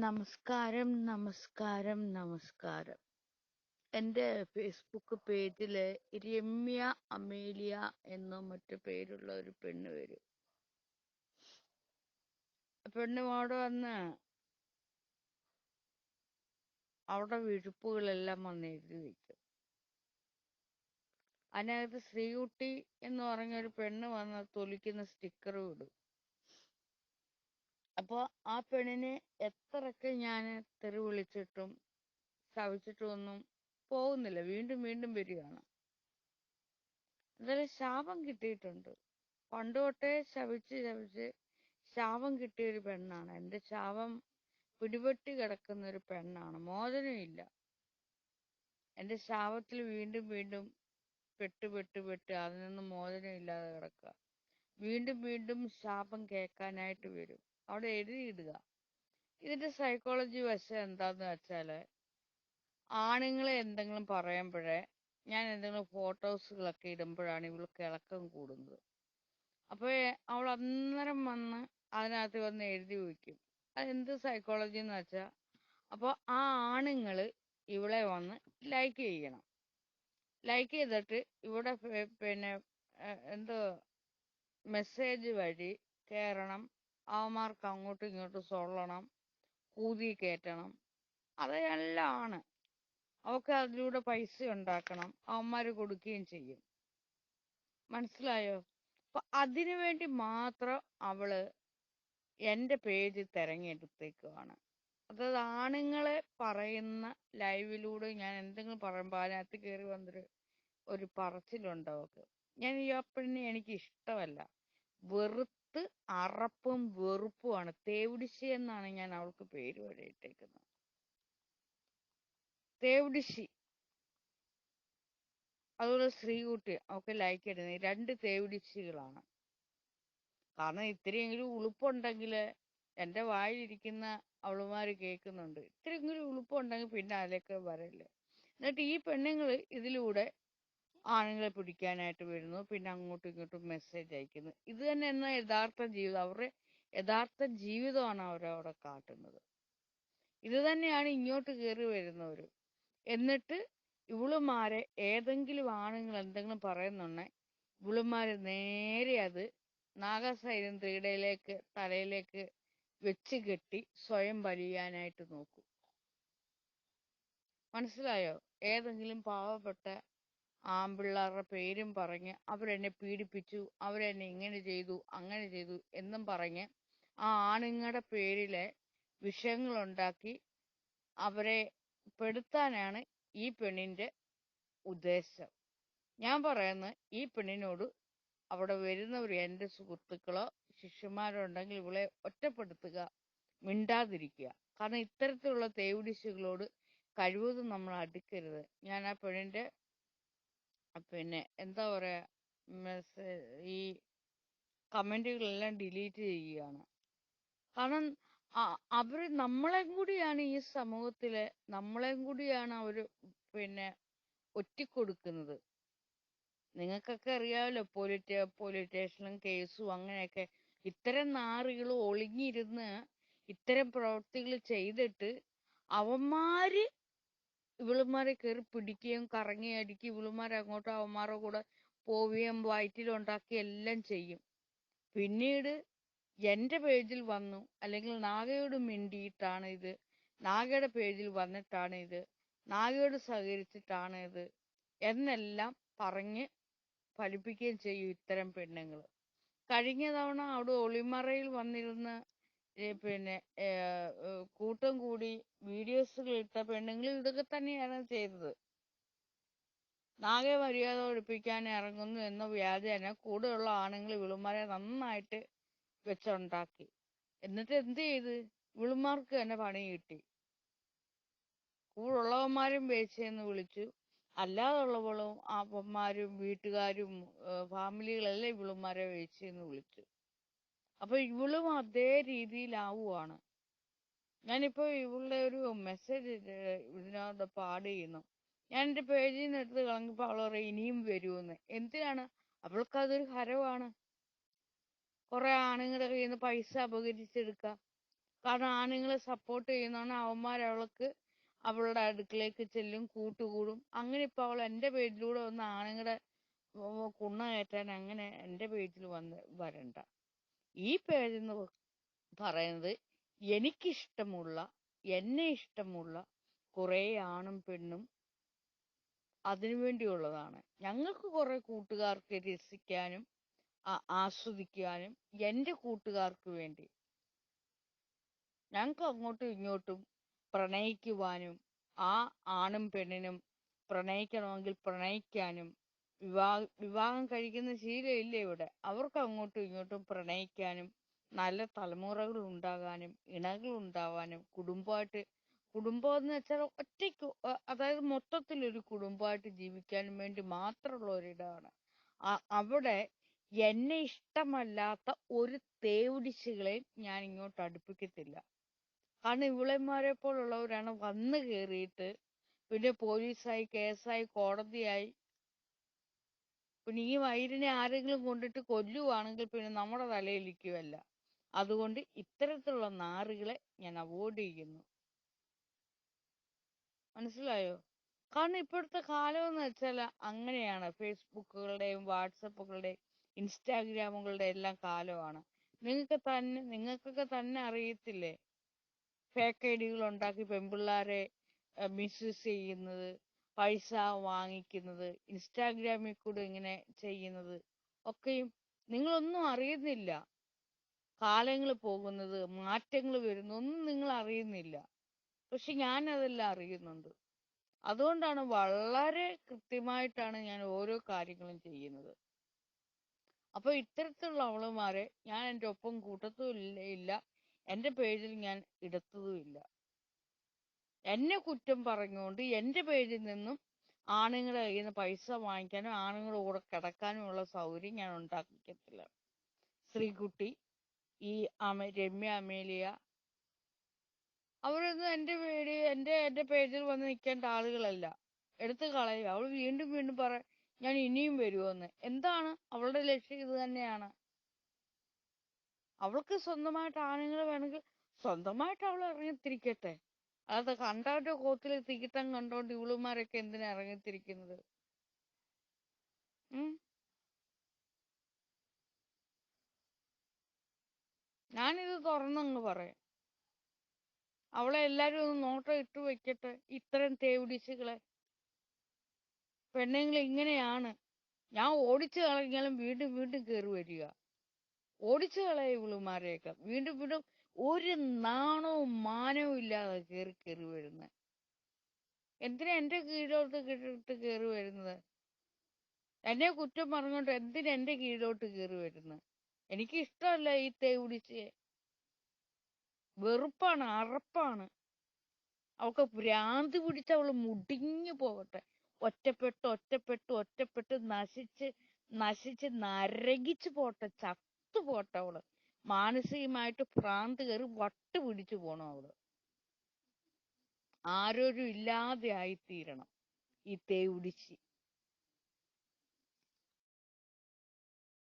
നമസ്കാരം, നമസ്കാരം, നമസ്കാരം. എൻ്റെ ഫേസ്ബുക്ക് പേജില് രമ്യ അമേലിയ എന്നോ മറ്റു പേരുള്ള ഒരു പെണ്ണ് വരും. പെണ്ണ് അവിടെ വന്ന് അവിടെ വിഴുപ്പുകളെല്ലാം വന്ന് എഴുതി വെക്കും. അതിനകത്ത് ശ്രീകുട്ടി എന്ന് പറഞ്ഞൊരു പെണ്ണ് വന്ന് തൊലിക്കുന്ന സ്റ്റിക്കറും ഇടും. അപ്പോൾ ആ പെണ്ണിനെ എത്രയൊക്കെ ഞാൻ തെറി വിളിച്ചിട്ടും ശവിച്ചിട്ടും ഒന്നും പോകുന്നില്ല, വീണ്ടും വീണ്ടും വരികയാണ്. എന്തായാലും ശാപം കിട്ടിയിട്ടുണ്ട്. പണ്ട് തൊട്ടേ ശപിച്ച് ശാപം കിട്ടിയൊരു പെണ്ണാണ്. എൻ്റെ ശാപം പിടിപെട്ടി കിടക്കുന്ന ഒരു പെണ്ണാണ്. മോചനമില്ല. എൻ്റെ ശാപത്തിൽ വീണ്ടും വീണ്ടും പെട്ട് അതിൽ നിന്ന് മോചനമില്ലാതെ കിടക്കുക. വീണ്ടും വീണ്ടും ശാപം കേൾക്കാനായിട്ട് വരും. അവിടെ എഴുതിയിടുക. ഇതിന്റെ സൈക്കോളജി വശം എന്താന്ന് വെച്ചാല്, ആണുങ്ങളെ എന്തെങ്കിലും പറയുമ്പോഴേ, ഞാൻ എന്തെങ്കിലും ഫോട്ടോസുകളൊക്കെ ഇടുമ്പോഴാണ് ഇവൾക്ക് ഇളക്കം കൂടുന്നത്. അപ്പോൾ അവൾ അന്നേരം വന്ന് അതിനകത്ത് വന്ന് എഴുതി വയ്ക്കും. അതെന്ത് സൈക്കോളജി എന്ന് വെച്ചാൽ, അപ്പോൾ ആ ആണുങ്ങൾ ഇവളെ വന്ന് ലൈക്ക് ചെയ്യണം. ലൈക്ക് ചെയ്തിട്ട് ഇവിടെ പിന്നെ എന്തോ മെസ്സേജ് വഴി കയറണം, അവന്മാർക്ക് അങ്ങോട്ടും ഇങ്ങോട്ടും സൊള്ളണം, കൂതി കയറ്റണം. അതെല്ലാം ആണ്. അവൾക്ക് അതിലൂടെ പൈസ ഉണ്ടാക്കണം, അവന്മാർ കൊടുക്കുകയും ചെയ്യും. മനസ്സിലായോ? അപ്പൊ അതിനു വേണ്ടി മാത്രം അവള് എൻ്റെ പേജ് തിരഞ്ഞെടുത്തേക്കുവാണ്. അതായത് ആണുങ്ങളെ പറയുന്ന ലൈവിലൂടെ ഞാൻ എന്തെങ്കിലും പറയുമ്പോൾ അതിനകത്ത് കയറി വന്നൊരു ഒരു പറച്ചിലുണ്ട് അവൾക്ക്. ഞാൻ ഈ പെണ്ണിനെ എനിക്ക് ഇഷ്ടമല്ല. വെറുത്ത് അറപ്പും വെറുപ്പുമാണ്. തേവിടിശി എന്നാണ് ഞാൻ അവൾക്ക് പേര് വരെ ഇട്ടേക്കുന്നത്. തേവിടിശി. അതുപോലെ ശ്രീകുട്ടി അവൾക്ക് ലൈക്ക് ഇടുന്നത്. രണ്ട് തേവിടിശികളാണ്. കാരണം ഇത്തിരിയെങ്കിലും ഉളുപ്പുണ്ടെങ്കിൽ എൻ്റെ വായിലിരിക്കുന്ന അവളുമാര് കേൾക്കുന്നുണ്ട്. ഇത്തിരിയെങ്കിലും ഉളുപ്പുണ്ടെങ്കിൽ പിന്നെ അതിലേക്ക് വരല്ല. എന്നിട്ട് ഈ പെണ്ണുങ്ങൾ ഇതിലൂടെ ആണുങ്ങളെ പിടിക്കാനായിട്ട് വരുന്നു, പിന്നെ അങ്ങോട്ടും ഇങ്ങോട്ടും മെസ്സേജ് അയക്കുന്നു. ഇത് തന്നെ എന്നാ യഥാർത്ഥ ജീവിതം. അവരുടെ യഥാർത്ഥ ജീവിതമാണ് അവരവിടെ കാട്ടുന്നത്. ഇത് തന്നെയാണ് ഇങ്ങോട്ട് കയറി വരുന്നവർ. എന്നിട്ട് ഇവളുമാരെ ഏതെങ്കിലും ആണുങ്ങൾ എന്തെങ്കിലും പറയുന്നുണ്ടെ ഇവളുമാര് നേരെ അത് നാഗസൈരന്ധ്രിയുടെ തലയിലേക്ക് വെച്ച് കെട്ടി സ്വയം വലിയാനായിട്ട് നോക്കും. മനസ്സിലായോ? ഏതെങ്കിലും പാവപ്പെട്ട ആമ്പിള്ളാരുടെ പേരും പറഞ്ഞ് അവരെന്നെ പീഡിപ്പിച്ചു, അവരെന്നെ ഇങ്ങനെ ചെയ്തു അങ്ങനെ ചെയ്തു എന്നും പറഞ്ഞ് ആ ആണുങ്ങളുടെ പേരിലെ വിഷയങ്ങളുണ്ടാക്കി അവരെ പെടുത്താനാണ് ഈ പെണ്ണിന്റെ ഉദ്ദേശം. ഞാൻ പറയുന്നത്, ഈ പെണ്ണിനോട് അവിടെ വരുന്നവർ എൻ്റെ സുഹൃത്തുക്കളോ ശിഷ്യന്മാരോ ഉണ്ടെങ്കിൽ ഇവളെ ഒറ്റപ്പെടുത്തുക, മിണ്ടാതിരിക്കുക. കാരണം ഇത്തരത്തിലുള്ള തേവിടിശുകളോട് കഴിവതും നമ്മൾ അടുക്കരുത്. ഞാൻ ആ പെണ്ണിന്റെ പിന്നെ എന്താ പറയാ ഈ കമന്റുകളെല്ലാം ഡിലീറ്റ് ചെയ്യുകയാണ്. കാരണം അവര് നമ്മളെയും കൂടിയാണ് ഈ സമൂഹത്തിലെ നമ്മളെയും കൂടിയാണ് അവര് പിന്നെ ഒറ്റിക്കൊടുക്കുന്നത്. നിങ്ങൾക്കൊക്കെ അറിയാമല്ലോ, പോലീസ് സ്റ്റേഷനും കേസും അങ്ങനെയൊക്കെ. ഇത്തരം നാറികൾ ഒളിഞ്ഞിരുന്ന് ഇത്തരം പ്രവൃത്തികൾ ചെയ്തിട്ട് അവന്മാര് ഇവളുമാരെ കയറി പിടിക്കുകയും കറങ്ങി അടിക്കുകയും ഇവളുമാരെ അങ്ങോട്ടും അവന്മാരുടെ കൂടെ പോവുകയും വയറ്റിലുണ്ടാക്കി എല്ലാം ചെയ്യും. പിന്നീട് എൻ്റെ പേജിൽ വന്നു, അല്ലെങ്കിൽ നാഗയോട് മിണ്ടിയിട്ടാണ് ഇത്, നാഗയുടെ പേജിൽ വന്നിട്ടാണ് ഇത്, നാഗയോട് സഹകരിച്ചിട്ടാണ് ഇത് എന്നെല്ലാം പറഞ്ഞ് ഫലിപ്പിക്കുകയും ചെയ്യും ഇത്തരം പെണ്ണുങ്ങൾ. കഴിഞ്ഞ തവണ അവിടെ ഒളിമറയിൽ വന്നിരുന്ന് പിന്നെ കൂട്ടം കൂടി വീഡിയോസുകൾ ഇട്ട പെണ്ണുങ്ങൾ ഇതൊക്കെ തന്നെയാണ് ചെയ്തത്. നാഗെ മര്യാദ ഒഴിപ്പിക്കാൻ ഇറങ്ങുന്നു എന്ന വ്യാജേന കൂടെയുള്ള ആണുങ്ങൾ വിളുമാരെ നന്നായിട്ട് വെച്ചുണ്ടാക്കി. എന്നിട്ട് എന്ത് ചെയ്ത്? വിളുമാർക്ക് തന്നെ പണി കിട്ടി. കൂടുള്ളവന്മാരും വേശ്യയെന്ന് വിളിച്ചു, അല്ലാതുള്ളവളും അപ്പന്മാരും വീട്ടുകാരും ഫാമിലികളെല്ലാം ഇവളുമാരെ വേശ്യയെന്ന് വിളിച്ചു. അപ്പൊ ഇവളും അതേ രീതിയിലാവുകയാണ്. ഞാനിപ്പോ ഇവളുടെ ഒരു മെസ്സേജ് ഇതിനകത്ത് ആഡ് ചെയ്യുന്നു. ഞാൻ എൻ്റെ പേജിൽ നിന്ന് എടുത്ത് കളഞ്ഞപ്പോ അവൾ പറയും ഇനിയും വരുമെന്ന്. എന്തിനാണ്? അവൾക്കതൊരു ഹരമാണ്. കുറെ ആണുങ്ങളുടെ കയ്യിൽ നിന്ന് പൈസ അപകരിച്ചെടുക്കുക. കാരണം ആണുങ്ങളെ സപ്പോർട്ട് ചെയ്യുന്നതാണ് അവൾക്ക് അവളുടെ അടുക്കിലേക്ക് ചെല്ലും, കൂട്ടുകൂടും. അങ്ങനെ ഇപ്പൊ അവൾ എൻ്റെ പേജിലൂടെ വന്ന് ആണുങ്ങളുടെ കുണ്ണ കയറ്റാൻ അങ്ങനെ എൻ്റെ പേജിൽ വരണ്ട. ഈ പേജെന്ന് പറയുന്നത് എനിക്കിഷ്ടമുള്ള, എന്നെ ഇഷ്ടമുള്ള കുറേ ആണും പെണ്ണും അതിനു വേണ്ടിയുള്ളതാണ്. ഞങ്ങൾക്ക് കുറെ കൂട്ടുകാർക്ക് രസിക്കാനും ആസ്വദിക്കാനും എൻ്റെ കൂട്ടുകാർക്ക് വേണ്ടി ഞങ്ങൾക്ക് അങ്ങോട്ടും ഇങ്ങോട്ടും പ്രണയിക്കുവാനും ആ ആണും പെണ്ണിനും പ്രണയിക്കണമെങ്കിൽ പ്രണയിക്കാനും വിവാഹം കഴിക്കുന്ന ശീലമില്ല ഇവിടെ. അവർക്ക് അങ്ങോട്ടും ഇങ്ങോട്ടും പ്രണയിക്കാനും നല്ല തലമുറകൾ ഉണ്ടാകാനും ഇണകൾ ഉണ്ടാവാനും കുടുംബം എന്ന് വെച്ചാൽ ഒറ്റയ്ക്ക് അതായത് മൊത്തത്തിലൊരു കുടുംബമായിട്ട് ജീവിക്കാനും വേണ്ടി മാത്രമുള്ള ഒരിടമാണ്. അവിടെ എന്നെ ഇഷ്ടമല്ലാത്ത ഒരു തേവിടിച്ചുകളെയും ഞാൻ ഇങ്ങോട്ട് അടുപ്പിക്കത്തില്ല. കാരണം ഇവളന്മാരെ പോലുള്ളവരാണ് വന്ന് കയറിയിട്ട് പിന്നെ പോലീസായി, കേസായി, കോടതിയായി. പിന്നെ ഈ വൈരിനെ ആരെങ്കിലും കൊണ്ടിട്ട് കൊല്ലുവാണെങ്കിൽ പിന്നെ നമ്മുടെ തലയിലിരിക്കുമല്ല. അതുകൊണ്ട് ഇത്തരത്തിലുള്ള നാറുകളെ ഞാൻ അവോയ്ഡ് ചെയ്യുന്നു. മനസ്സിലായോ? കാരണം ഇപ്പോഴത്തെ കാലം എന്ന് വെച്ചാൽ അങ്ങനെയാണ്. ഫേസ്ബുക്കുകളുടെയും വാട്സപ്പുകളുടെയും ഇൻസ്റ്റാഗ്രാമുകളുടെ എല്ലാം കാലമാണ്. നിങ്ങൾക്കൊക്കെ തന്നെ അറിയത്തില്ലേ ഫേക്ക് ഐഡികൾ ഉണ്ടാക്കി പെൺപിള്ളാരെ മിസ്യൂസ് ചെയ്യുന്നത്, പൈസ വാങ്ങിക്കുന്നത്, ഇൻസ്റ്റാഗ്രാമിൽ കൂടെ ഇങ്ങനെ ചെയ്യുന്നത് ഒക്കെയും നിങ്ങളൊന്നും അറിയുന്നില്ല. കാലങ്ങൾ പോകുന്നത്, മാറ്റങ്ങൾ വരുന്നത് ഒന്നും നിങ്ങൾ അറിയുന്നില്ല. പക്ഷെ ഞാൻ അതെല്ലാം അറിയുന്നുണ്ട്. അതുകൊണ്ടാണ് വളരെ കൃത്യമായിട്ടാണ് ഞാൻ ഓരോ കാര്യങ്ങളും ചെയ്യുന്നത്. അപ്പൊ ഇത്തരത്തിലുള്ള അവളുമാരെ ഞാൻ എൻ്റെ ഒപ്പം കൂട്ടത്തും ഇല്ല, എൻ്റെ പേജിൽ ഞാൻ ഇടത്തതുമില്ല. എന്നെ കുറ്റം പറഞ്ഞുകൊണ്ട് എൻ്റെ പേജിൽ നിന്നും ആണുങ്ങളുടെ കയ്യിൽ നിന്ന് പൈസ വാങ്ങിക്കാനും ആണുങ്ങളുടെ കൂടെ കിടക്കാനും ഉള്ള സൗകര്യം ഞാൻ ഉണ്ടാക്കിക്കത്തില്ല. ശ്രീകുട്ടി, ഈ രമ്യ അമേലിയ, അവരൊന്നും എൻ്റെ പേജിൽ വന്ന് നിൽക്കേണ്ട ആളുകളല്ല. എടുത്ത് കളയുക. അവൾ വീണ്ടും വീണ്ടും ഞാൻ ഇനിയും വരുമെന്ന്. എന്താണ് അവളുടെ ലക്ഷ്യം? ഇത് തന്നെയാണ്. അവൾക്ക് സ്വന്തമായിട്ട് ആണുങ്ങൾ വേണമെങ്കിൽ സ്വന്തമായിട്ട് അവൾ ഇറങ്ങിത്തിരിക്കട്ടെ. അല്ലാതെ കണ്ടവന്റെ കോത്തിൽ തികിട്ടം കണ്ടോണ്ട് ഇവളുമാരൊക്കെ എന്തിനാ ഇറങ്ങിത്തിരിക്കുന്നത്? ഞാനിത് തുറന്നങ്ങ് പറയാം. അവളെ എല്ലാരും ഒന്ന് നോട്ടം ഇട്ട് വെക്കട്ടെ. ഇത്തരം തേവിടിച്ചുകളെ പെണ്ണുങ്ങൾ ഇങ്ങനെയാണ്. ഞാൻ ഓടിച്ചു കളഞ്ഞാലും വീണ്ടും വീണ്ടും കയറി വരിക. ഓടിച്ചു കളയ ഇവളുമാരെയൊക്കെ വീണ്ടും വീണ്ടും ഒരു നാണവും മാനവും ഇല്ലാതെ കയറി വരുന്നത്. എന്തിനാ എന്റെ കീഴിലോട്ട് കയറി വരുന്നത്? എന്നെ കുറ്റം പറഞ്ഞുകൊണ്ട് എന്തിനാ എന്റെ കീഴിലോട്ട് കയറി വരുന്നത്? എനിക്ക് ഇഷ്ടമല്ല ഈ തേവിടിച്ച്. വെറുപ്പാണ്, അറപ്പാണ്. അവൾക്ക് ഭ്രാന്ത് പിടിച്ച് അവള് മുടിഞ്ഞു പോകട്ടെ. ഒറ്റപ്പെട്ട് നശിച്ച് നരകിച്ചു പോട്ടെ, ചത്തു പോട്ടെ അവള്. മാനസികമായിട്ട് ഭ്രാന്ത് കയറി വട്ട് പിടിച്ചു പോണം അവള്. ആരോരും ഇല്ലാതെ ആയിത്തീരണം ഈ തേവിടിച്ച്.